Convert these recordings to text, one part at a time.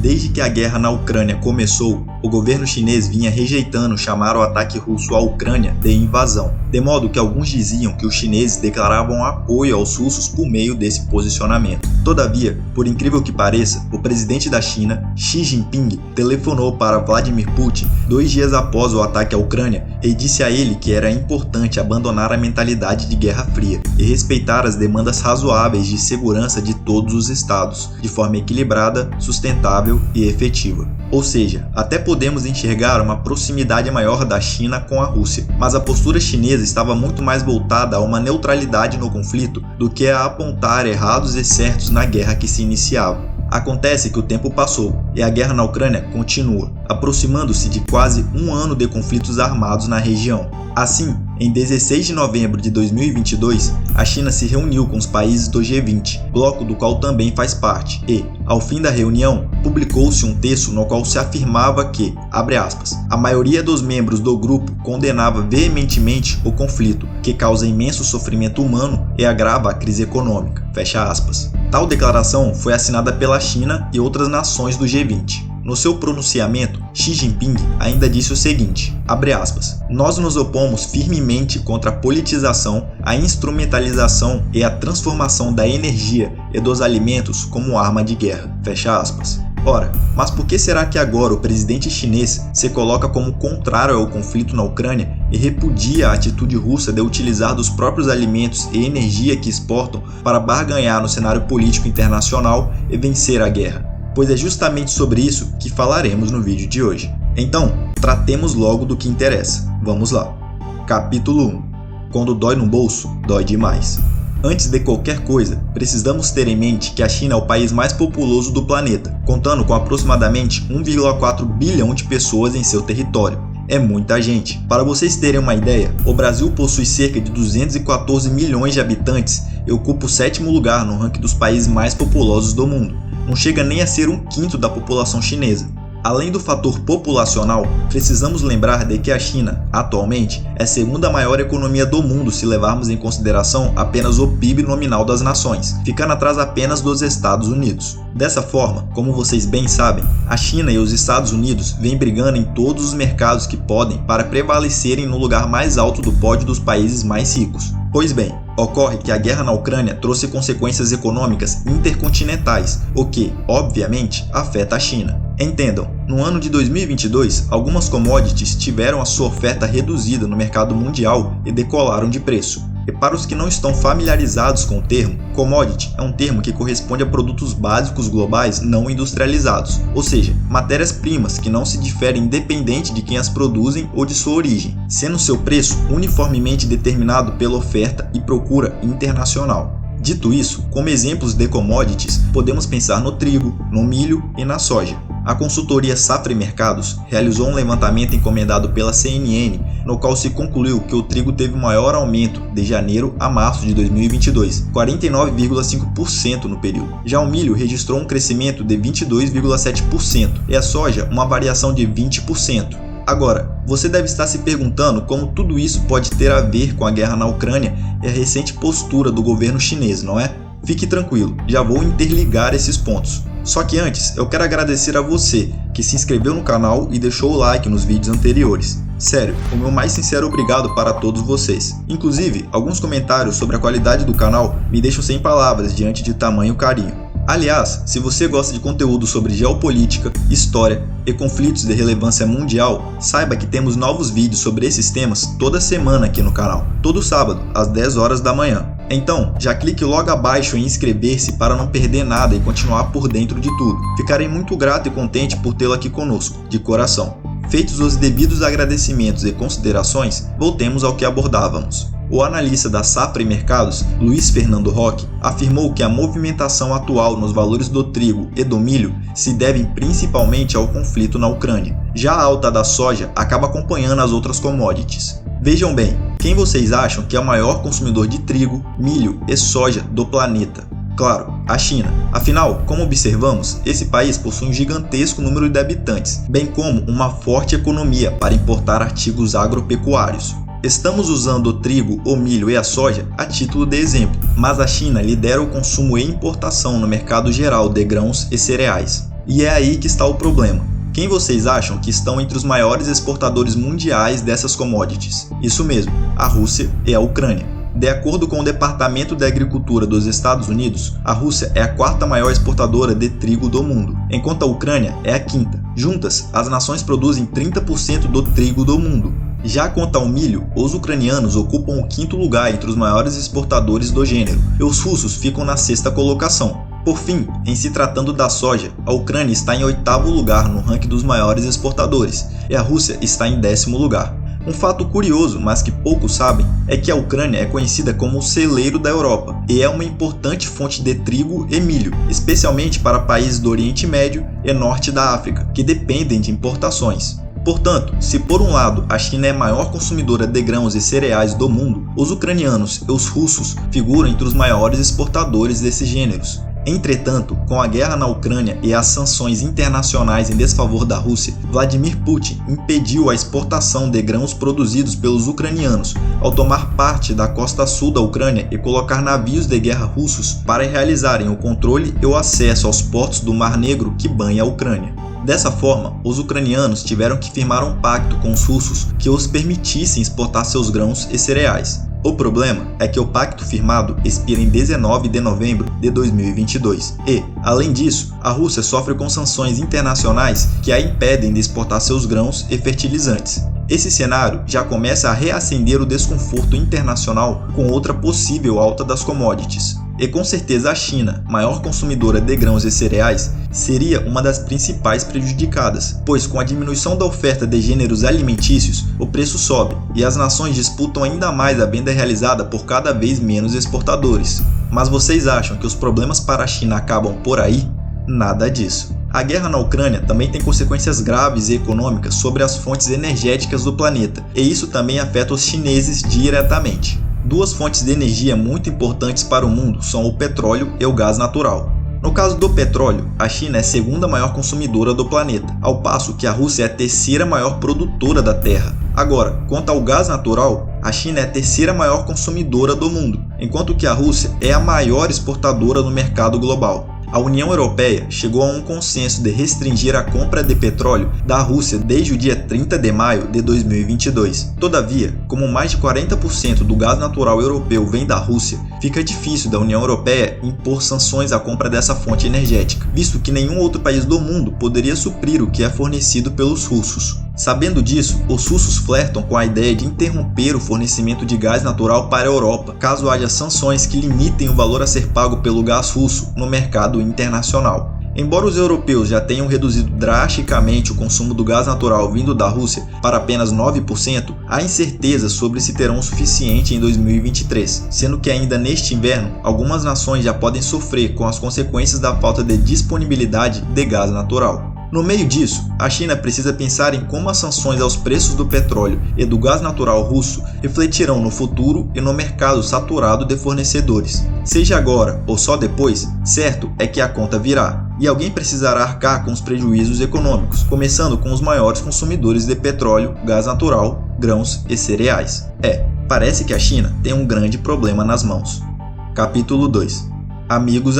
Desde que a guerra na Ucrânia começou, o governo chinês vinha rejeitando chamar o ataque russo à Ucrânia de invasão, de modo que alguns diziam que os chineses declaravam apoio aos russos por meio desse posicionamento. Todavia, por incrível que pareça, o presidente da China, Xi Jinping, telefonou para Vladimir Putin 2 dias após o ataque à Ucrânia e disse a ele que era importante abandonar a mentalidade de Guerra Fria e respeitar as demandas razoáveis de segurança de todos os estados, de forma equilibrada, sustentável e efetiva. Ou seja, até podemos enxergar uma proximidade maior da China com a Rússia, mas a postura chinesa estava muito mais voltada a uma neutralidade no conflito do que a apontar errados e certos na guerra que se iniciava. Acontece que o tempo passou e a guerra na Ucrânia continua, aproximando-se de quase um ano de conflitos armados na região. Assim, em 16 de novembro de 2022, a China se reuniu com os países do G20, bloco do qual também faz parte, e, ao fim da reunião, publicou-se um texto no qual se afirmava que, abre aspas, a maioria dos membros do grupo condenava veementemente o conflito, que causa imenso sofrimento humano e agrava a crise econômica, fecha aspas. Tal declaração foi assinada pela China e outras nações do G20. No seu pronunciamento, Xi Jinping ainda disse o seguinte, abre aspas, nós nos opomos firmemente contra a politização, a instrumentalização e a transformação da energia e dos alimentos como arma de guerra, fecha aspas. Ora, mas por que será que agora o presidente chinês se coloca como contrário ao conflito na Ucrânia e repudia a atitude russa de utilizar dos próprios alimentos e energia que exportam para barganhar no cenário político internacional e vencer a guerra? Pois é justamente sobre isso que falaremos no vídeo de hoje. Então, tratemos logo do que interessa. Vamos lá. Capítulo 1. Quando dói no bolso, dói demais. Antes de qualquer coisa, precisamos ter em mente que a China é o país mais populoso do planeta, contando com aproximadamente 1,4 bilhão de pessoas em seu território. É muita gente. Para vocês terem uma ideia, o Brasil possui cerca de 214 milhões de habitantes e ocupa o 7º lugar no ranking dos países mais populosos do mundo. Não chega nem a ser 1/5 da população chinesa. Além do fator populacional, precisamos lembrar de que a China, atualmente, é a segunda maior economia do mundo se levarmos em consideração apenas o PIB nominal das nações, ficando atrás apenas dos Estados Unidos. Dessa forma, como vocês bem sabem, a China e os Estados Unidos vêm brigando em todos os mercados que podem para prevalecerem no lugar mais alto do pódio dos países mais ricos. Pois bem, ocorre que a guerra na Ucrânia trouxe consequências econômicas intercontinentais, o que, obviamente, afeta a China. Entendam, no ano de 2022, algumas commodities tiveram a sua oferta reduzida no mercado mundial e decolaram de preço. E para os que não estão familiarizados com o termo, commodity é um termo que corresponde a produtos básicos globais não industrializados, ou seja, matérias-primas que não se diferem independente de quem as produzem ou de sua origem, sendo seu preço uniformemente determinado pela oferta e procura internacional. Dito isso, como exemplos de commodities, podemos pensar no trigo, no milho e na soja. A consultoria Safra e Mercados realizou um levantamento encomendado pela CNN, no qual se concluiu que o trigo teve o maior aumento de janeiro a março de 2022, 49,5% no período. Já o milho registrou um crescimento de 22,7% e a soja uma variação de 20%. Agora, você deve estar se perguntando como tudo isso pode ter a ver com a guerra na Ucrânia e a recente postura do governo chinês, não é? Fique tranquilo, já vou interligar esses pontos. Só que antes, eu quero agradecer a você que se inscreveu no canal e deixou o like nos vídeos anteriores. Sério, o meu mais sincero obrigado para todos vocês. Inclusive, alguns comentários sobre a qualidade do canal me deixam sem palavras diante de tamanho carinho. Aliás, se você gosta de conteúdo sobre geopolítica, história e conflitos de relevância mundial, saiba que temos novos vídeos sobre esses temas toda semana aqui no canal, todo sábado, às 10 horas da manhã. Então, já clique logo abaixo em inscrever-se para não perder nada e continuar por dentro de tudo. Ficarei muito grato e contente por tê-lo aqui conosco, de coração. Feitos os devidos agradecimentos e considerações, voltemos ao que abordávamos. O analista da Safra e Mercados, Luiz Fernando Roque, afirmou que a movimentação atual nos valores do trigo e do milho se deve principalmente ao conflito na Ucrânia. Já a alta da soja acaba acompanhando as outras commodities. Vejam bem, quem vocês acham que é o maior consumidor de trigo, milho e soja do planeta? Claro, a China. Afinal, como observamos, esse país possui um gigantesco número de habitantes, bem como uma forte economia para importar artigos agropecuários. Estamos usando o trigo, o milho e a soja a título de exemplo, mas a China lidera o consumo e importação no mercado geral de grãos e cereais. E é aí que está o problema. Quem vocês acham que estão entre os maiores exportadores mundiais dessas commodities? Isso mesmo, a Rússia e a Ucrânia. De acordo com o Departamento de Agricultura dos Estados Unidos, a Rússia é a quarta maior exportadora de trigo do mundo, enquanto a Ucrânia é a quinta. Juntas, as nações produzem 30% do trigo do mundo. Já quanto ao milho, os ucranianos ocupam o quinto lugar entre os maiores exportadores do gênero, e os russos ficam na sexta colocação. Por fim, em se tratando da soja, a Ucrânia está em oitavo lugar no ranking dos maiores exportadores, e a Rússia está em 10º lugar. Um fato curioso, mas que poucos sabem, é que a Ucrânia é conhecida como o celeiro da Europa e é uma importante fonte de trigo e milho, especialmente para países do Oriente Médio e Norte da África, que dependem de importações. Portanto, se por um lado a China é a maior consumidora de grãos e cereais do mundo, os ucranianos e os russos figuram entre os maiores exportadores desses gêneros. Entretanto, com a guerra na Ucrânia e as sanções internacionais em desfavor da Rússia, Vladimir Putin impediu a exportação de grãos produzidos pelos ucranianos ao tomar parte da costa sul da Ucrânia e colocar navios de guerra russos para realizarem o controle e o acesso aos portos do Mar Negro que banha a Ucrânia. Dessa forma, os ucranianos tiveram que firmar um pacto com os russos que os permitissem exportar seus grãos e cereais. O problema é que o pacto firmado expira em 19 de novembro de 2022 e, além disso, a Rússia sofre com sanções internacionais que a impedem de exportar seus grãos e fertilizantes. Esse cenário já começa a reacender o desconforto internacional com outra possível alta das commodities. E com certeza a China, maior consumidora de grãos e cereais, seria uma das principais prejudicadas, pois com a diminuição da oferta de gêneros alimentícios, o preço sobe e as nações disputam ainda mais a venda realizada por cada vez menos exportadores. Mas vocês acham que os problemas para a China acabam por aí? Nada disso. A guerra na Ucrânia também tem consequências graves e econômicas sobre as fontes energéticas do planeta, e isso também afeta os chineses diretamente. Duas fontes de energia muito importantes para o mundo são o petróleo e o gás natural. No caso do petróleo, a China é a segunda maior consumidora do planeta, ao passo que a Rússia é a terceira maior produtora da Terra. Agora, quanto ao gás natural, a China é a terceira maior consumidora do mundo, enquanto que a Rússia é a maior exportadora no mercado global. A União Europeia chegou a um consenso de restringir a compra de petróleo da Rússia desde o dia 30 de maio de 2022. Todavia, como mais de 40% do gás natural europeu vem da Rússia, fica difícil da União Europeia impor sanções à compra dessa fonte energética, visto que nenhum outro país do mundo poderia suprir o que é fornecido pelos russos. Sabendo disso, os russos flertam com a ideia de interromper o fornecimento de gás natural para a Europa, caso haja sanções que limitem o valor a ser pago pelo gás russo no mercado internacional. Embora os europeus já tenham reduzido drasticamente o consumo do gás natural vindo da Rússia para apenas 9%, há incerteza sobre se terão o suficiente em 2023, sendo que ainda neste inverno, algumas nações já podem sofrer com as consequências da falta de disponibilidade de gás natural. No meio disso, a China precisa pensar em como as sanções aos preços do petróleo e do gás natural russo refletirão no futuro e no mercado saturado de fornecedores. Seja agora ou só depois, certo é que a conta virá, e alguém precisará arcar com os prejuízos econômicos, começando com os maiores consumidores de petróleo, gás natural, grãos e cereais. Parece que a China tem um grande problema nas mãos. Capítulo 2. Amigos,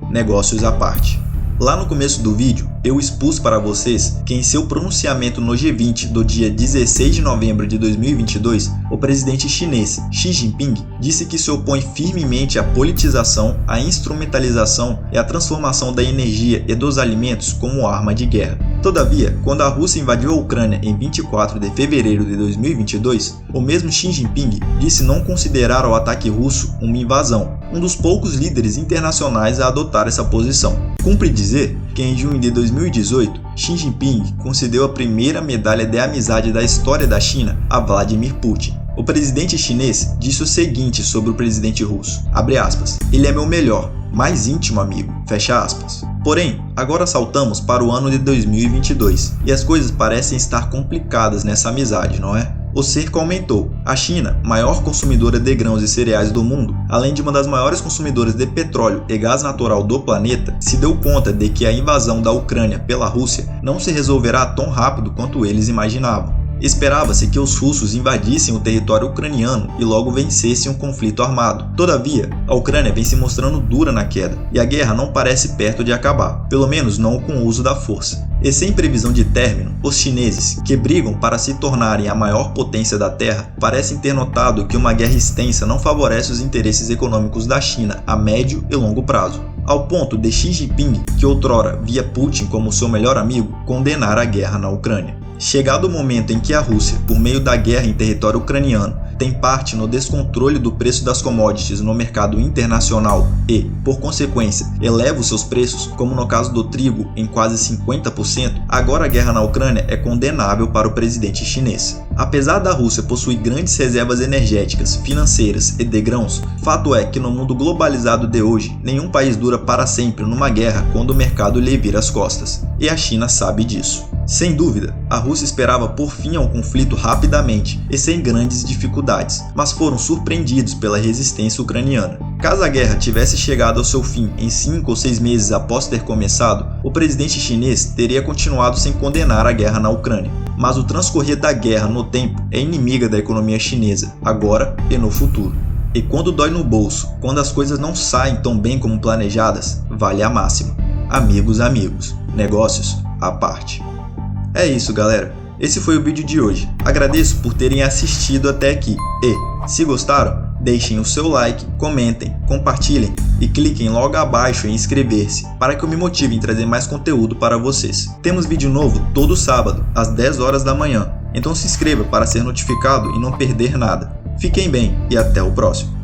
negócios à parte. Lá no começo do vídeo, eu expus para vocês que em seu pronunciamento no G20 do dia 16 de novembro de 2022, o presidente chinês Xi Jinping disse que se opõe firmemente à politização, à instrumentalização e à transformação da energia e dos alimentos como arma de guerra. Todavia, quando a Rússia invadiu a Ucrânia em 24 de fevereiro de 2022, o mesmo Xi Jinping disse não considerar o ataque russo uma invasão, um dos poucos líderes internacionais a adotar essa posição. Cumpre dizer que em junho de 2018, Xi Jinping concedeu a primeira medalha de amizade da história da China a Vladimir Putin. O presidente chinês disse o seguinte sobre o presidente russo, abre aspas, ele é meu melhor, mais íntimo amigo, fecha aspas. Porém, agora saltamos para o ano de 2022 e as coisas parecem estar complicadas nessa amizade, não é? O cerco aumentou. A China, maior consumidora de grãos e cereais do mundo, além de uma das maiores consumidoras de petróleo e gás natural do planeta, se deu conta de que a invasão da Ucrânia pela Rússia não se resolverá tão rápido quanto eles imaginavam. Esperava-se que os russos invadissem o território ucraniano e logo vencessem um conflito armado. Todavia, a Ucrânia vem se mostrando dura na queda, e a guerra não parece perto de acabar, pelo menos não com o uso da força. E sem previsão de término, os chineses, que brigam para se tornarem a maior potência da Terra, parecem ter notado que uma guerra extensa não favorece os interesses econômicos da China a médio e longo prazo, ao ponto de Xi Jinping, que outrora via Putin como seu melhor amigo, condenar a guerra na Ucrânia. Chegado o momento em que a Rússia, por meio da guerra em território ucraniano, tem parte no descontrole do preço das commodities no mercado internacional e, por consequência, eleva os seus preços, como no caso do trigo em quase 50%, agora a guerra na Ucrânia é condenável para o presidente chinês. Apesar da Rússia possuir grandes reservas energéticas, financeiras e de grãos, fato é que no mundo globalizado de hoje, nenhum país dura para sempre numa guerra quando o mercado lhe vira as costas. E a China sabe disso. Sem dúvida, a Rússia esperava pôr fim ao conflito rapidamente e sem grandes dificuldades, mas foram surpreendidos pela resistência ucraniana. Caso a guerra tivesse chegado ao seu fim em 5 ou 6 meses após ter começado, o presidente chinês teria continuado sem condenar a guerra na Ucrânia. Mas o transcorrer da guerra no tempo é inimiga da economia chinesa, agora e no futuro. E quando dói no bolso, quando as coisas não saem tão bem como planejadas, vale a máxima. Amigos, negócios à parte. É isso, galera. Esse foi o vídeo de hoje. Agradeço por terem assistido até aqui. E, se gostaram, deixem o seu like, comentem, compartilhem e cliquem logo abaixo em inscrever-se para que eu me motive em trazer mais conteúdo para vocês. Temos vídeo novo todo sábado, às 10 horas da manhã. Então se inscreva para ser notificado e não perder nada. Fiquem bem e até o próximo.